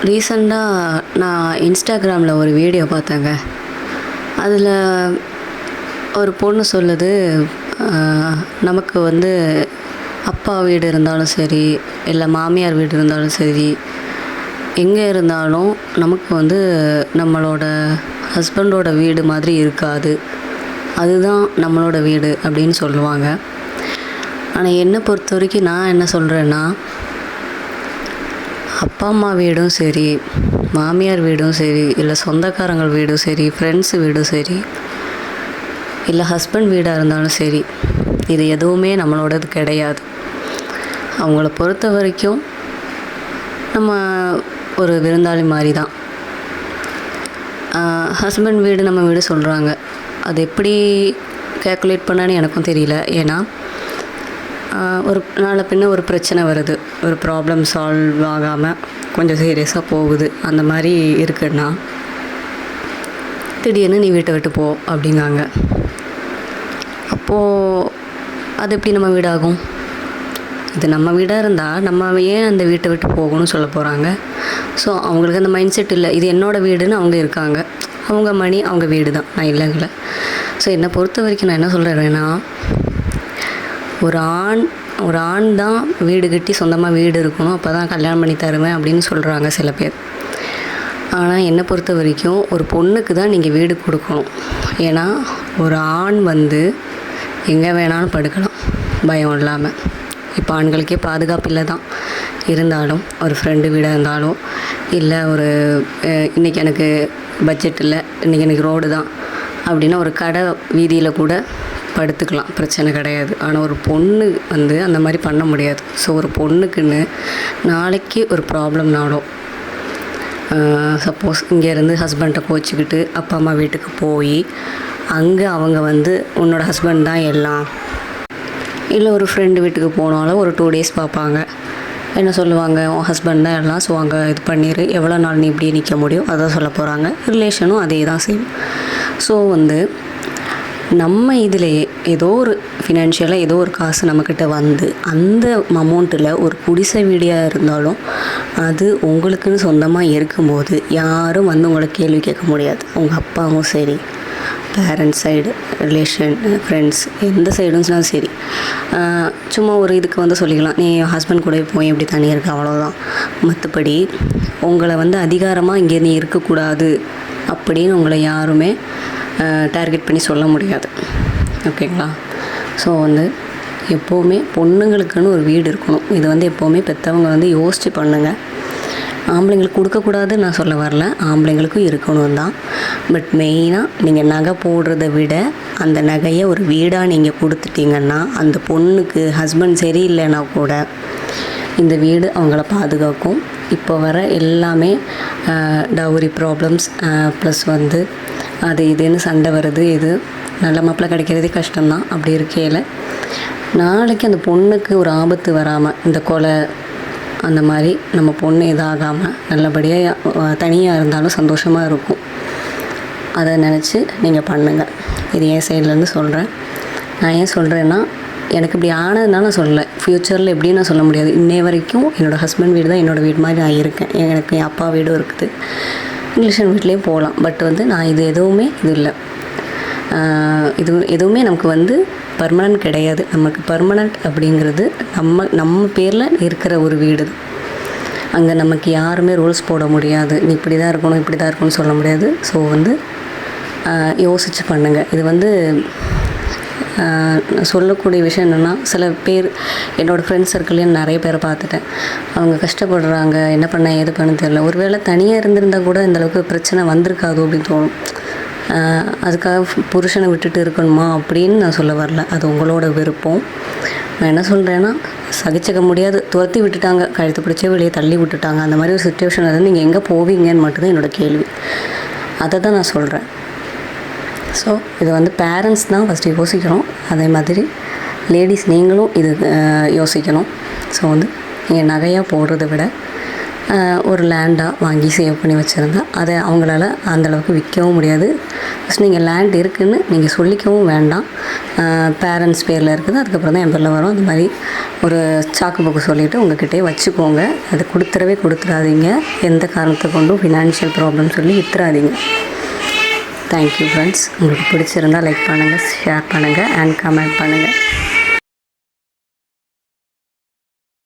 ரீசெண்டாக நான் இன்ஸ்டாகிராமில் ஒரு வீடியோ பார்த்தேங்க. அதில் ஒரு பொண்ணு சொல்லுது, நமக்கு வந்து அப்பா வீடு இருந்தாலும் சரி, இல்லை மாமியார் வீடு இருந்தாலும் சரி, எங்கே இருந்தாலும் நமக்கு வந்து நம்மளோட ஹஸ்பண்டோட வீடு மாதிரி இருக்காது. அதுதான் நம்மளோட வீடு அப்படின்னு சொல்லுவாங்க. ஆனால் என்னை பொறுத்த வரைக்கும் நான் என்ன சொல்கிறேன்னா, அப்பா அம்மா வீடும் சரி, மாமியார் வீடும் சரி, இல்லை சொந்தக்காரங்கள் வீடும் சரி, ஃப்ரெண்ட்ஸு வீடும் சரி, இல்லை ஹஸ்பண்ட் வீடாக இருந்தாலும் சரி, இது எதுவுமே நம்மளோடது கிடையாது. அவங்கள பொறுத்த வரைக்கும் நம்ம ஒரு விருந்தாளி மாதிரி தான். ஹஸ்பண்ட் வீடு நம்ம வீடு சொல்கிறாங்க. அது எப்படி கேல்குலேட் பண்ணான்னு எனக்கும் தெரியல. ஏன்னா ஒரு நாளை பின்ன ஒரு பிரச்சனை வருது, ஒரு ப்ராப்ளம் சால்வ் ஆகாமல் கொஞ்சம் சீரியஸாக போகுது, அந்த மாதிரி இருக்குன்னா திடீர்னு நீ வீட்டை விட்டு போ அப்படிங்காங்க. அப்போது அது எப்படி நம்ம வீடாகும்? இது நம்ம வீடாக இருந்தால் நம்ம ஏன் அந்த வீட்டை விட்டு போகணும்னு சொல்ல போகிறாங்க? ஸோ அவங்களுக்கு அந்த மைண்ட் செட் இல்லை. இது என்னோடய வீடுன்னு அவங்க இருக்காங்க. அவங்க மணி, அவங்க வீடு தான், நான் இல்லைங்கள. ஸோ என்னை பொறுத்த வரைக்கும் நான் என்ன சொல்கிறேன்னா, ஒரு ஆண் தான் வீடு கட்டி சொந்தமாக வீடு இருக்கணும், அப்போ தான் கல்யாணம் பண்ணி தருவேன் அப்படின்னு சொல்கிறாங்க சில பேர். ஆனால் என்னை பொறுத்த வரைக்கும் ஒரு பொண்ணுக்கு தான் நீங்கள் வீடு கொடுக்கணும். ஏன்னா ஒரு ஆண் வந்து எங்கே வேணாலும் படுக்கலாம் பயம் இல்லாமல். இப்போ ஆண்களுக்கே பாதுகாப்பு இல்லை தான். இருந்தாலும் ஒரு ஃப்ரெண்டு வீடாக இருந்தாலும், இல்லை ஒரு இன்றைக்கி எனக்கு பட்ஜெட் இல்லை, இன்றைக்கி எனக்கு ரோடு தான் அப்படின்னா ஒரு கடை வீதியில் கூட படுத்துக்கலாம், பிரச்சனை கிடையாது. ஆனால் ஒரு பொண்ணு வந்து அந்த மாதிரி பண்ண முடியாது. ஸோ ஒரு பொண்ணுக்குன்னு நாளைக்கு ஒரு ப்ராப்ளம்னாலும், சப்போஸ் இங்கேருந்து ஹஸ்பண்டை கோச்சிக்கிட்டு அப்பா அம்மா வீட்டுக்கு போய் அங்கே அவங்க வந்து உன்னோட ஹஸ்பண்ட் தான் எல்லாம், இல்லை ஒரு ஃப்ரெண்டு வீட்டுக்கு போனாலும் ஒரு 2 days பார்ப்பாங்க. என்ன சொல்லுவாங்க, உன் ஹஸ்பண்ட் தான் எல்லாம், ஸோ அங்கே இது பண்ணிடு, எவ்வளோ நாள் நீ இப்படி நிற்க முடியும் அதான் சொல்ல போகிறாங்க. ரிலேஷனும் அதே தான் செய்யும். ஸோ வந்து நம்ம இதிலேயே ஏதோ ஒரு ஃபினான்ஷியலாக ஏதோ ஒரு காசு நம்மக்கிட்ட வந்து அந்த அமௌண்ட்டில் ஒரு குடிசை வீடியாக இருந்தாலும் அது உங்களுக்குன்னு சொந்தமாக இருக்கும்போது யாரும் வந்து உங்களை கேள்வி கேட்க முடியாது. உங்கள் அப்பாவும் சரி, பேரண்ட்ஸ் சைடு, ரிலேஷன், ஃப்ரெண்ட்ஸ், எந்த சைடும்னாலும் சரி, சும்மா ஒரு இதுக்கு வந்து சொல்லிக்கலாம், நீ ஹஸ்பண்ட் கூட போய் எப்படி தனியாக இருக்க, அவ்வளோதான். மற்றபடி உங்களை வந்து அதிகாரமாக இங்கே நீ இருக்கக்கூடாது அப்படின்னு உங்களை யாருமே டார்கெட் பண்ணி சொல்ல முடியாது. ஓகேங்களா? ஸோ வந்து எப்போவுமே பொண்ணுங்களுக்குன்னு ஒரு வீடு இருக்கணும். இது வந்து எப்போவுமே பெற்றவங்க வந்து யோசித்து பண்ணுங்கள். ஆம்பளைங்களுக்கு கொடுக்கக்கூடாதுன்னு நான் சொல்ல வரல, ஆம்பளைங்களுக்கும் இருக்கணும் தான். பட் மெயினாக நீங்கள் நகை போடுறத விட அந்த நகையை ஒரு வீடாக நீங்கள் கொடுத்துட்டிங்கன்னா அந்த பொண்ணுக்கு ஹஸ்பண்ட் சரியில்லைன்னா கூட இந்த வீடு அவங்கள பாதுகாக்கும். இப்போ வர எல்லாமே டவுரி ப்ராப்ளம்ஸ் ப்ளஸ் வந்து அது இதுன்னு சண்டை வருது. இது நல்ல மாப்பிள்ளை கிடைக்கிறதே கஷ்டம்தான். அப்படி இருக்கையில் நாளைக்கு அந்த பொண்ணுக்கு ஒரு ஆபத்து வராமல், இந்த கொலை அந்த மாதிரி நம்ம பொண்ணு இதாகாமல் நல்லபடியாக தனியாக இருந்தாலும் சந்தோஷமாக இருக்கும். அதை நினச்சி நீங்கள் பண்ணுங்கள். இது என் சைட்லேருந்து சொல்கிறேன். நான் ஏன் சொல்கிறேன்னா, எனக்கு இப்படி ஆனதுனால சொல்லலை, ஃப்யூச்சரில் எப்படின்னு நான் சொல்ல முடியாது. இன்னை வரைக்கும் என்னோடய ஹஸ்பண்ட் வீடு தான் என்னோடய வீடு மாதிரி நான் இருக்கேன். எனக்கு என் அப்பா வீடும் இருக்குது, ரிலேஷன் வீட்லேயும் போகலாம். பட் வந்து நான் இது எதுவுமே இது இல்லை, இது எதுவுமே நமக்கு வந்து பர்மனெண்ட் கிடையாது. நமக்கு பர்மனெண்ட் அப்படிங்கிறது நம்ம பேரில் இருக்கிற ஒரு வீடு. அங்கே நமக்கு யாருமே ரூல்ஸ் போட முடியாது, நீ இப்படி தான் இருக்கணும் இப்படி தான் இருக்கணும்னு சொல்ல முடியாது. ஸோ வந்து யோசித்து பண்ணுங்கள். இது வந்து சொல்லக்கூடிய விஷயம் என்னென்னா, சில பேர் என்னோடய ஃப்ரெண்ட்ஸ் சர்க்கிள்லேயும் நிறைய பேரை பார்த்துட்டேன். அவங்க கஷ்டப்படுறாங்க, என்ன பண்ண ஏது பண்ண தெரியல. ஒரு வேளை தனியாக இருந்திருந்தால் கூட இந்தளவுக்கு பிரச்சனை வந்திருக்காது அப்படின்னு தோணும். அதுக்காக புருஷனை விட்டுட்டு இருக்கணுமா அப்படின்னு நான் சொல்ல வரல, அது உங்களோட விருப்பம். நான் என்ன சொல்கிறேன்னா, சகிச்சிக்க முடியாது, துரத்தி விட்டுட்டாங்க, கழுத்து பிடிச்சே வெளியே தள்ளி விட்டுட்டாங்க, அந்த மாதிரி ஒரு சுச்சுவேஷன் வந்து நீங்கள் எங்கே போவீங்கன்னு மட்டும்தான் என்னோடய கேள்வி. அதை தான் நான் சொல்கிறேன். ஸோ இது வந்து பேரண்ட்ஸ் தான் ஃபஸ்ட்டு யோசிக்கணும். அதே மாதிரி லேடிஸ் நீங்களும் இது யோசிக்கணும். ஸோ வந்து நீங்கள் நகையாக போடுறத விட ஒரு லேண்டாக வாங்கி சேவ் பண்ணி வச்சுருந்தேன். அதை அவங்களால அந்தளவுக்கு விற்கவும் முடியாது. ஃபஸ்ட் நீங்கள் லேண்ட் இருக்குதுன்னு நீங்கள் சொல்லிக்கவும் வேண்டாம். பேரண்ட்ஸ் பேரில் இருக்குது, அதுக்கப்புறம் தான் என் பேரில் வரும். அந்த மாதிரி ஒரு சாக்கு போக்கு சொல்லிவிட்டு உங்கள்கிட்டயே வச்சுக்கோங்க. அது கொடுத்துடாதீங்க. எந்த காரணத்தை கொண்டும் ஃபினான்ஷியல் ப்ராப்ளம் சொல்லி வித்துறாதீங்க. Thank you friends. உங்களுக்கு பிடிச்சிருந்தால் லைக் பண்ணுங்கள், ஷேர் பண்ணுங்கள் அண்ட் கமெண்ட் பண்ணுங்கள்.